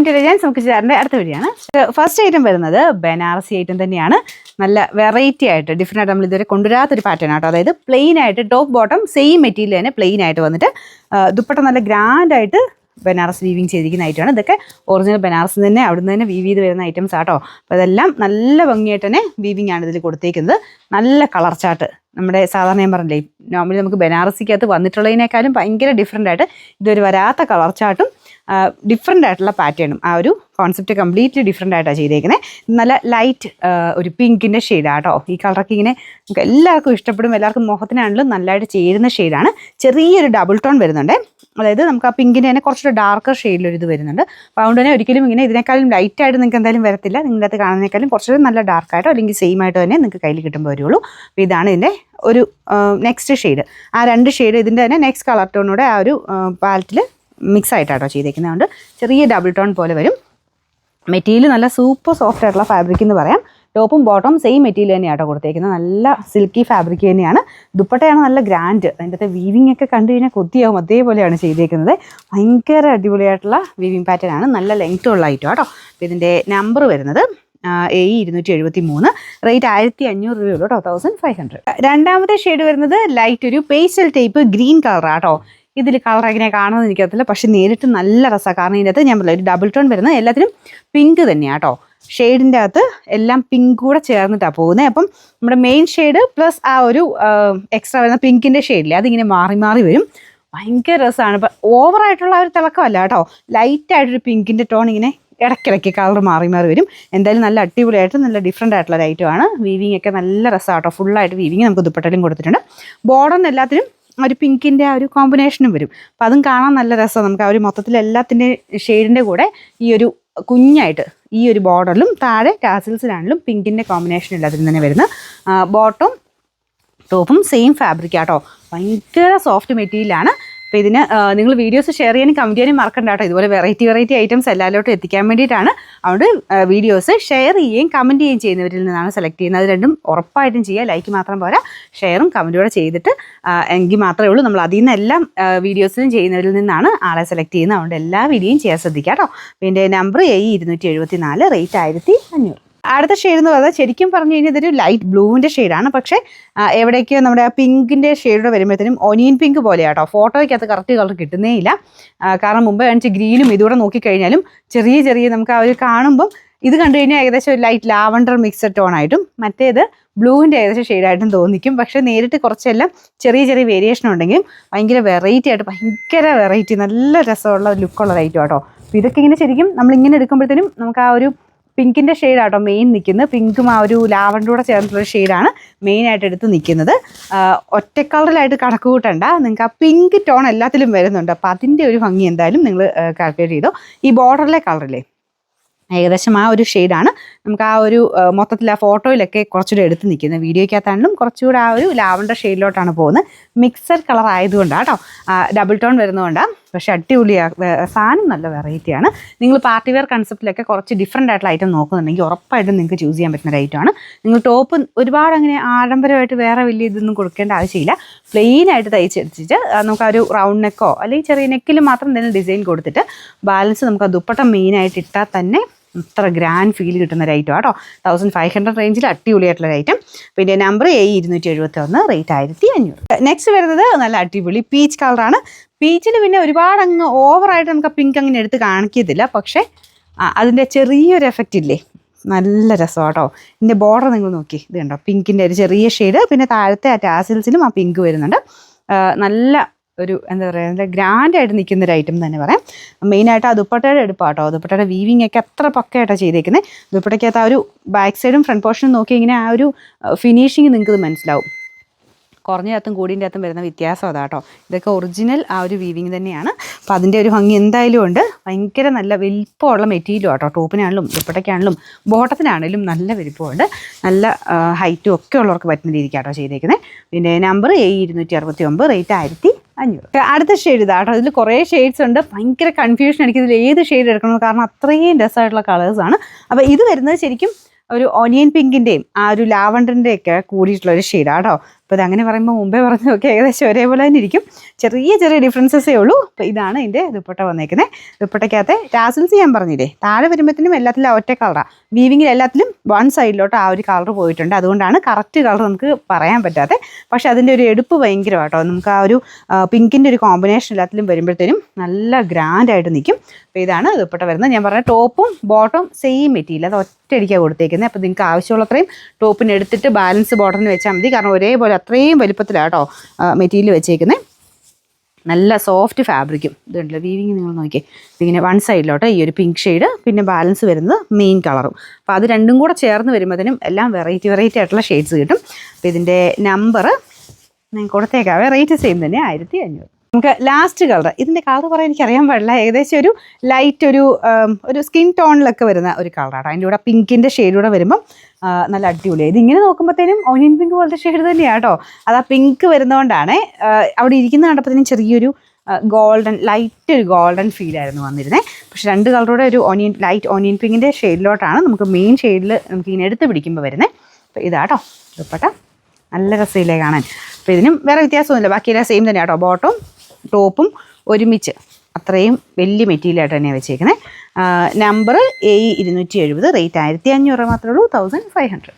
To രജാൻസ്. നമുക്ക് ചേട്ടൻ്റെ അടുത്ത വീഡിയോയാണ്. ഫസ്റ്റ് ഐറ്റം വരുന്നത് ബനാറസി ഐറ്റം തന്നെയാണ്. നല്ല വെറൈറ്റി ആയിട്ട് ഡിഫറെൻ്റ് ആയിട്ട് നമ്മൾ ഇതുവരെ കൊണ്ടുവരാത്തൊരു പാറ്റേൺ ആട്ടോ. അതായത് പ്ലെയിൻ ആയിട്ട് ടോപ്പ് ബോട്ടം സെയിം മെറ്റീരിയൽ തന്നെ പ്ലെയിൻ ആയിട്ട് വന്നിട്ട് ദുപ്പട്ട നല്ല ഗ്രാൻഡ് ആയിട്ട് ബനാറസ് വീവിങ് ചെയ്തിരിക്കുന്ന ഐറ്റമാണ്. ഇതൊക്കെ ഒറിജിനൽ ബനാറസ് തന്നെ അവിടുന്ന് തന്നെ വീവ് ചെയ്ത് വരുന്ന ഐറ്റംസ് ആട്ടോ. അപ്പോൾ അതെല്ലാം നല്ല ഭംഗിയായിട്ട് തന്നെ വീവിങ് ആണ് ഇതിൽ കൊടുത്തേക്കുന്നത്. നല്ല കളർ ചാർട്ട് നമ്മുടെ സാധാരണ ഞാൻ പറഞ്ഞില്ലേ, നോർമലി നമുക്ക് ബനാറസിക്കകത്ത് വന്നിട്ടുള്ളതിനേക്കാളും ഭയങ്കര ഡിഫറെൻ്റ് ആയിട്ട് ഇതൊരു വരാത്ത കളർ ചാർട്ടും ഡിഫറെൻ്റ് ആയിട്ടുള്ള പാറ്റേണും ആ ഒരു കോൺസെപ്റ്റ് കംപ്ലീറ്റ്ലി ഡിഫറെൻ്റ് ആയിട്ടാണ് ചെയ്തേക്കുന്നത്. നല്ല ലൈറ്റ് ഒരു പിങ്കിൻ്റെ ഷെയ്ഡാട്ടോ. ഈ കളറൊക്കെ ഇങ്ങനെ നമുക്ക് എല്ലാവർക്കും ഇഷ്ടപ്പെടും, എല്ലാവർക്കും മുഖത്തിനാണെങ്കിലും നല്ലതായിട്ട് ചേരുന്ന ഷെയ്ഡാണ്. ചെറിയൊരു ഡബിൾ ടോൺ വരുന്നുണ്ട്. അതായത് നമുക്ക് ആ പിങ്കിൻ്റെ തന്നെ കുറച്ചൊരു ഡാർക്കർ ഷെയ്ഡിലൊരു ഇത് വരുന്നുണ്ട്. അപ്പോൾ അതുകൊണ്ട് തന്നെ ഒരിക്കലും ഇങ്ങനെ ഇതിനേക്കാളും ലൈറ്റായിട്ട് നിങ്ങൾക്ക് എന്തായാലും വരത്തില്ല. നിങ്ങളുടെ അത് കാണുന്നതിനേക്കാളും കുറച്ചൊരു നല്ല ഡാർക്കായിട്ടോ അല്ലെങ്കിൽ സെയിം ആയിട്ടോ തന്നെ നിങ്ങൾക്ക് കയ്യിൽ കിട്ടുമ്പോൾ വരുള്ളൂ. അപ്പോൾ ഇതാണ് ഇതിൻ്റെ ഒരു നെക്സ്റ്റ് ഷെയ്ഡ്. ആ രണ്ട് ഷെയ്ഡ് ഇതിൻ്റെ തന്നെ നെക്സ്റ്റ് കളർ ടോണൂടെ ആ ഒരു പാലറ്റിൽ മിക്സ് ആയിട്ടാട്ടോ ചെയ്തേക്കുന്നത്. അതുകൊണ്ട് ചെറിയ ഡബിൾ ടോൺ പോലെ വരും. മെറ്റീരിയൽ നല്ല സൂപ്പർ സോഫ്റ്റ് ആയിട്ടുള്ള ഫാബ്രിക് എന്ന് പറയാം. ടോപ്പും ബോട്ടം സെയിം മെറ്റീരിയൽ തന്നെയാട്ടോ കൊടുത്തേക്കുന്നത്. നല്ല സിൽക്കി ഫാബ്രിക് തന്നെയാണ്. ദുപ്പട്ടയാണ് നല്ല ഗ്രാൻഡ്. അതിൻ്റെ അകത്ത് വീവിങ് ഒക്കെ കണ്ടു കഴിഞ്ഞാൽ കൊത്തിയാവും, അതേപോലെയാണ് ചെയ്തേക്കുന്നത്. ഭയങ്കര അടിപൊളിയായിട്ടുള്ള വീവിങ് പാറ്റേൺ ആണ്. നല്ല ലെങ്ത് ഉള്ള ഐറ്റം കേട്ടോ. അപ്പോൾ ഇതിൻ്റെ നമ്പർ വരുന്നത് AE273, റേറ്റ് 1500 രൂപയുള്ളൂ കേട്ടോ, 1500. രണ്ടാമത്തെ ഷെയ്ഡ് വരുന്നത് ലൈറ്റ് ഒരു പേസ്റ്റൽ ടൈപ്പ് ഗ്രീൻ കളറാട്ടോ. ഇതിൽ കളർ എങ്ങനെ കാണുമെന്ന് എനിക്കറിയത്തില്ല, പക്ഷെ നേരിട്ട് നല്ല രസമാണ്. കാരണം ഇതിൻ്റെ അകത്ത് ഞാൻ പറഞ്ഞില്ല ഒരു ഡബിൾ ടോൺ വരുന്നത് എല്ലാത്തിനും പിങ്ക് തന്നെയാണ് കേട്ടോ. ഷെയ്ഡിൻ്റെ അകത്ത് എല്ലാം പിങ്ക് കൂടെ ചേർന്നിട്ടാണ് പോകുന്നത്. അപ്പം നമ്മുടെ മെയിൻ ഷെയ്ഡ് പ്ലസ് ആ ഒരു എക്സ്ട്രാ വരുന്ന പിങ്കിൻ്റെ ഷെയ്ഡില്ലേ, അതിങ്ങനെ മാറി മാറി വരും. ഭയങ്കര രസമാണ്. ഇപ്പം ഓവറായിട്ടുള്ള ഒരു തിളക്കമല്ല കേട്ടോ, ലൈറ്റായിട്ടൊരു പിങ്കിൻ്റെ ടോൺ ഇങ്ങനെ ഇടയ്ക്കിടയ്ക്ക് കളർ മാറി മാറി വരും. എന്തായാലും നല്ല അടിപൊളിയായിട്ട് നല്ല ഡിഫറെൻ്റ് ആയിട്ടുള്ള ഒരു ഐറ്റമാണ്. വീവിങ് ഒക്കെ നല്ല രസമാണ് കേട്ടോ. ഫുള്ളായിട്ട് വീവിങ് നമുക്ക് ദുപ്പട്ടയിലും കൊടുത്തിട്ടുണ്ട്. ബോർഡറിന് എല്ലാത്തിനും ഒരു പിങ്കിൻ്റെ ആ ഒരു കോമ്പിനേഷനും വരും. അപ്പോൾ അതും കാണാൻ നല്ല രസമാണ്. നമുക്ക് ആ ഒരു മൊത്തത്തിൽ എല്ലാത്തിൻ്റെ ഷെയ്ഡിൻ്റെ കൂടെ ഈ ഒരു കുഞ്ഞായിട്ട് ഈ ഒരു ബോർഡറിലും താഴെ ടാസിൽസിലാണെങ്കിലും പിങ്കിൻ്റെ കോമ്പിനേഷൻ എല്ലാത്തിനും തന്നെ വരുന്ന ബോട്ടം ടോപ്പും സെയിം ഫാബ്രിക് ആട്ടോ. ഭയങ്കര സോഫ്റ്റ് മെറ്റീരിയലാണ്. അപ്പോൾ ഇതിന് നിങ്ങൾ വീഡിയോസ് ഷെയർ ചെയ്യാനും കമൻറ്റ് ചെയ്യാനും മറക്കണ്ട കേട്ടോ. ഇതുപോലെ വെറൈറ്റി ഐറ്റംസ് എല്ലാവരോട്ടും എത്തിക്കാൻ വേണ്ടിയിട്ടാണ്. അതുകൊണ്ട് വീഡിയോസ് ഷെയർ ചെയ്യുകയും കമൻറ്റ് ചെയ്യുകയും ചെയ്യുന്നവരിൽ നിന്നാണ് സെലക്ട് ചെയ്യുന്നത്. അത് രണ്ടും ഉറപ്പായിട്ടും ചെയ്യുക. ലൈക്ക് മാത്രം പോരാ, ഷെയറും കമൻറ്റും കൂടെ ചെയ്തിട്ട് എങ്കിൽ മാത്രമേ ഉള്ളൂ. നമ്മൾ അതിൽ നിന്നെല്ലാം വീഡിയോസിലും ചെയ്യുന്നവരിൽ നിന്നാണ് ആളെ സെലക്ട് ചെയ്യുന്നത്. അതുകൊണ്ട് എല്ലാ വീഡിയോയും ചെയ്യാൻ ശ്രദ്ധിക്കുക കേട്ടോ. അപ്പോൾ എൻ്റെ നമ്പർ AE274, റേറ്റ് 1500. അടുത്ത ഷെയ്ഡ് എന്ന് പറയുന്നത് ശരിക്കും പറഞ്ഞു കഴിഞ്ഞാൽ ഇതൊരു ലൈറ്റ് ബ്ലൂവിൻ്റെ ഷെയ്ഡാണ്. പക്ഷേ എവിടേക്കോ നമ്മുടെ ആ പിങ്കിൻ്റെ ഷെയ്ഡോടെ വരുമ്പോഴത്തേനും ഒനിയൻ പിങ്ക് പോലെയാട്ടോ. ഫോട്ടോയ്ക്കകത്ത് കറക്റ്റ് കളർ കിട്ടുന്നേ ഇല്ല. കാരണം മുമ്പ് കാണിച്ച ഗ്രീനും ഇതുകൂടെ നോക്കിക്കഴിഞ്ഞാലും ചെറിയ നമുക്ക് ആ ഒരു കാണുമ്പം ഇത് കണ്ടു കഴിഞ്ഞാൽ ഏകദേശം ഒരു ലൈറ്റ് ലാവണ്ടർ മിക്സഡ് ടോണായിട്ടും മറ്റേത് ബ്ലൂവിൻ്റെ ഏകദേശം ഷെയ്ഡായിട്ടും തോന്നിക്കും. പക്ഷേ നേരിട്ട് കുറച്ചെല്ലാം ചെറിയ വേരിയേഷൻ ഉണ്ടെങ്കിലും ഭയങ്കര വെറൈറ്റി ആയിട്ട് ഭയങ്കര വെറൈറ്റി നല്ല രസമുള്ള ലുക്കുള്ള ഐറ്റം കേട്ടോ. അപ്പോൾ ഇതൊക്കെ ഇങ്ങനെ ശരിക്കും നമ്മളിങ്ങനെ എടുക്കുമ്പോഴത്തേനും നമുക്ക് ആ ഒരു പിങ്കിൻ്റെ ഷെയ്ഡാട്ടോ മെയിൻ നിൽക്കുന്നത്. പിങ്കും ആ ഒരു ലാവണ്ടൂടെ ചേർന്നിട്ടുള്ള ഷെയ്ഡാണ് മെയിനായിട്ട് എടുത്ത് നിൽക്കുന്നത്. ഒറ്റ കളറിലായിട്ട് കണക്ക് കൂട്ടണ്ട, നിങ്ങൾക്ക് ആ പിങ്ക് ടോൺ എല്ലാത്തിലും വരുന്നുണ്ട്. അപ്പോൾ അതിൻ്റെ ഒരു ഭംഗി എന്തായാലും നിങ്ങൾ കാൽക്കുലേറ്റ് ചെയ്തോ. ഈ ബോർഡറിലെ കളറില്ലേ ഏകദേശം ആ ഒരു ഷെയ്ഡാണ് നമുക്ക് ആ ഒരു മൊത്തത്തിൽ ആ ഫോട്ടോയിലൊക്കെ കുറച്ചുകൂടെ എടുത്ത് നിൽക്കുന്നത്. വീഡിയോയ്ക്കകത്താണെങ്കിലും കുറച്ചുകൂടെ ആ ഒരു ലാവണ്ടർ ഷെയ്ഡിലോട്ടാണ് പോകുന്നത്. മിക്സഡ് കളർ ആയതുകൊണ്ടാണ് കേട്ടോ, ഡബിൾ ടോൺ വരുന്നതുകൊണ്ടാണ്. പക്ഷേ അടിപൊളിയാണ്, സാധനം നല്ല വെറൈറ്റിയാണ്. നിങ്ങൾ പാർട്ടി വെയർ കൺസെപ്റ്റിലൊക്കെ കുറച്ച് ഡിഫറെൻ്റ് ആയിട്ടുള്ള ഐറ്റം നോക്കുന്നുണ്ടെങ്കിൽ ഉറപ്പായിട്ടും നിങ്ങൾക്ക് ചൂസ് ചെയ്യാൻ പറ്റുന്ന ഒരു ഐറ്റമാണ്. നിങ്ങൾ ടോപ്പ് ഒരുപാട് അങ്ങനെ ആഡംബരമായിട്ട് വേറെ വലിയ ഇതൊന്നും കൊടുക്കേണ്ട ആവശ്യമില്ല. പ്ലെയിനായിട്ട് തയ്ച്ചെടുത്തിട്ട് നമുക്ക് ആ ഒരു റൗണ്ട് നെക്കോ അല്ലെങ്കിൽ ചെറിയ നെക്കിൽ മാത്രം എന്തെങ്കിലും ഡിസൈൻ കൊടുത്തിട്ട് ബാലൻസ് നമുക്ക് ആ ദുപ്പട്ട മെയിനായിട്ട് ഇട്ടാൽ തന്നെ ഇത്ര ഗ്രാൻഡ് ഫീൽ കിട്ടുന്ന ഒരു ഐറ്റം കേട്ടോ. 1500 റേഞ്ചിൽ അടിപൊളിയായിട്ടുള്ള ഒരു ഐറ്റം. പിന്നെ നമ്പർ AE271, റേറ്റ് 1500. നെക്സ്റ്റ് വരുന്നത് നല്ല അടിപൊളി പീച്ച് കളറാണ്. പീച്ചിൽ പിന്നെ ഒരുപാട് അങ്ങ് ഓവറായിട്ട് നമുക്ക് പിങ്ക് അങ്ങനെ എടുത്ത് കാണിക്കത്തില്ല. പക്ഷേ അതിൻ്റെ ചെറിയൊരു എഫക്റ്റ് ഇല്ലേ, നല്ല രസം കേട്ടോ. ഇതിൻ്റെ ബോർഡർ നിങ്ങൾ നോക്കി, ഇത് കണ്ടോ പിങ്കിൻ്റെ ഒരു ചെറിയ ഷെയ്ഡ്. പിന്നെ താഴത്തെ ആ ടാസിൽസിലും ആ പിങ്ക് വരുന്നുണ്ട്. നല്ല ഒരു എന്താ പറയുക, നല്ല ഗ്രാൻഡായിട്ട് നിൽക്കുന്നൊരു ഐറ്റം തന്നെ പറയാം. മെയിനായിട്ട് ആ ദുപ്പട്ടയുടെ എടുപ്പാട്ടോ. ദുപ്പട്ടയുടെ വീവിങ് ഒക്കെ അത്ര പക്കയായിട്ടാണ് ചെയ്തേക്കുന്നത്. ദുപ്പട്ടയ്ക്കകത്ത് ആ ഒരു ബാക്ക് സൈഡും ഫ്രണ്ട് പോർഷനും നോക്കി ഇങ്ങനെ ആ ഒരു ഫിനിഷിങ് നിങ്ങൾക്ക് മനസ്സിലാവും. കുറഞ്ഞതിനകത്തും കൂടിൻ്റെ അകത്തും വരുന്ന വ്യത്യാസം അതാട്ടോ. ഇതൊക്കെ ഒറിജിനൽ ആ ഒരു വീവിങ് തന്നെയാണ്. അപ്പോൾ അതിൻ്റെ ഒരു ഭംഗി എന്തായാലും ഉണ്ട്. ഭയങ്കര നല്ല വലിപ്പമുള്ള മെറ്റീരിയലും ആട്ടോ. ടോപ്പിനാണെങ്കിലും ദുപ്പട്ടയ്ക്കാണെങ്കിലും ബോട്ടത്തിനാണെങ്കിലും നല്ല വലിപ്പമുണ്ട്. നല്ല ഹൈറ്റും ഒക്കെ ഉള്ളവർക്ക് പറ്റുന്ന രീതിക്കാട്ടോ ചെയ്തേക്കുന്നത്. പിന്നെ നമ്പർ AE269, റേറ്റ് 1500. അടുത്ത ഷെയ്ഡ് ഇതാട്ടോ. ഇതിൽ കുറേ ഷെയ്ഡ്സ് ഉണ്ട്. ഭയങ്കര കൺഫ്യൂഷൻ എനിക്കിതിൽ ഏത് ഷെയ്ഡ് എടുക്കണം, കാരണം അത്രയും രസമായിട്ടുള്ള കളേഴ്സാണ്. അപ്പോൾ ഇത് വരുന്നത് ശരിക്കും ഒരു ഓനിയൻ പിങ്കിൻ്റെയും ആ ഒരു ലാവണ്ടറിൻ്റെയൊക്കെ കൂടിയിട്ടുള്ളൊരു ഷെയ്ഡാണ് കേട്ടോ. അപ്പോൾ ഇതങ്ങനെ പറയുമ്പോൾ മുമ്പേ പറഞ്ഞതൊക്കെ ഏകദേശം ഒരേപോലെ തന്നെ ഇരിക്കും, ചെറിയ ചെറിയ ഡിഫറൻസസേ ഉള്ളൂ. അപ്പോൾ ഇതാണ് ഇതിൻ്റെ ദുപ്പട്ട വന്നേക്കുന്നത്. ദുപ്പട്ടയ്ക്കകത്ത് ടാസിൽസ് ഞാൻ പറഞ്ഞില്ലേ, താഴെ വരുമ്പോഴത്തേനും എല്ലാത്തിലും ഒറ്റ കളറാണ്, വീവിങ്ങിൽ എല്ലാത്തിലും വൺ സൈഡിലോട്ട് ആ ഒരു കളർ പോയിട്ടുണ്ട്. അതുകൊണ്ടാണ് കറക്റ്റ് കളർ നമുക്ക് പറയാൻ പറ്റാതെ. പക്ഷെ അതിൻ്റെ ഒരു എടുപ്പ് ഭയങ്കര കേട്ടോ, നമുക്ക് ആ ഒരു പിങ്കിൻ്റെ ഒരു കോമ്പിനേഷൻ എല്ലാത്തിലും വരുമ്പോഴത്തേനും നല്ല ഗ്രാൻഡായിട്ട് നിൽക്കും. അപ്പോൾ ഇതാണ് ദുപ്പട്ട വരുന്നത്. ഞാൻ പറഞ്ഞ ടോപ്പും ബോട്ടം സെയിം മെറ്റീരിയൽ, അത് ഒറ്റയടിക്കാണ് കൊടുത്തേക്കുന്നത്. അപ്പോൾ നിങ്ങൾക്ക് ആവശ്യമുള്ളത്രയും ടോപ്പിന് എടുത്തിട്ട് ബാലൻസ് ബോട്ടറിന് വെച്ചാൽ മതി. കാരണം ഒരേപോലെ അത്രയും വലുപ്പത്തിലാണ് കേട്ടോ മെറ്റീരിയൽ വെച്ചേക്കുന്നത്. നല്ല സോഫ്റ്റ് ഫാബ്രിക്കും ഇതുണ്ടല്ലോ, വീവിങ് നിങ്ങൾ നോക്കിയേ, ഇതിങ്ങനെ വൺ സൈഡിലോട്ട് ഈ ഒരു പിങ്ക് ഷെയ്ഡ്, പിന്നെ ബാലൻസ് വരുന്നത് മെയിൻ കളറും. അപ്പോൾ അത് രണ്ടും കൂടെ ചേർന്ന് വരുമ്പോഴത്തേനും എല്ലാം വെറൈറ്റി ആയിട്ടുള്ള ഷെയ്ഡ്സ് കിട്ടും. അപ്പോൾ ഇതിൻ്റെ നമ്പർ ഞാൻ കൊടുത്തേക്കാവേ, റേറ്റ് സെയിം തന്നെ 1500. നമുക്ക് ലാസ്റ്റ് കളർ, ഇതിൻ്റെ കളർ പറയാൻ എനിക്കറിയാൻ പാടില്ല, ഏകദേശം ഒരു ലൈറ്റ് ഒരു സ്കിൻ ടോണിലൊക്കെ വരുന്ന ഒരു കളറാണ്. അതിൻ്റെ കൂടെ പിങ്കിൻ്റെ ഷെയ്ഡൂടെ വരുമ്പം നല്ല അടിപൊളിയായി. ഇതിങ്ങനെ നോക്കുമ്പോഴത്തേനും ഓനിയൻ പിങ്ക് പോലത്തെ ഷെയ്ഡ് തന്നെയാണ് കേട്ടോ. അത് ആ പിങ്ക് വരുന്നതുകൊണ്ടാണ് അവിടെ ഇരിക്കുന്ന കണ്ടപ്പോഴത്തേനും ചെറിയൊരു ലൈറ്റ് ഒരു ഗോൾഡൻ ഫീലായിരുന്നു വന്നിരുന്നത്. പക്ഷെ രണ്ട് കളറൂടെ ഒരു ലൈറ്റ് ഓനിയൻ പിങ്കിൻ്റെ ഷെയ്ഡിലോട്ടാണ് നമുക്ക് മെയിൻ ഷെയ്ഡിൽ നമുക്കിങ്ങനെ എടുത്ത് പിടിക്കുമ്പോൾ വരുന്നത്. അപ്പോൾ ഇതാട്ടോ ദുപ്പട്ട, നല്ല രസമില്ലേ കാണാൻ. അപ്പോൾ ഇതിനും വേറെ വ്യത്യാസമൊന്നുമില്ല, ബാക്കിയെല്ലാം സെയിം തന്നെയാണ് കേട്ടോ. ബോട്ടവും ടോപ്പും ഒരുമിച്ച് അത്രയും വലിയ മെറ്റീരിയലായിട്ട് തന്നെയാണ് വെച്ചേക്കുന്നത്. നമ്പർ A270, റേറ്റ് 1500 മാത്രമേ ഉള്ളൂ, 1500.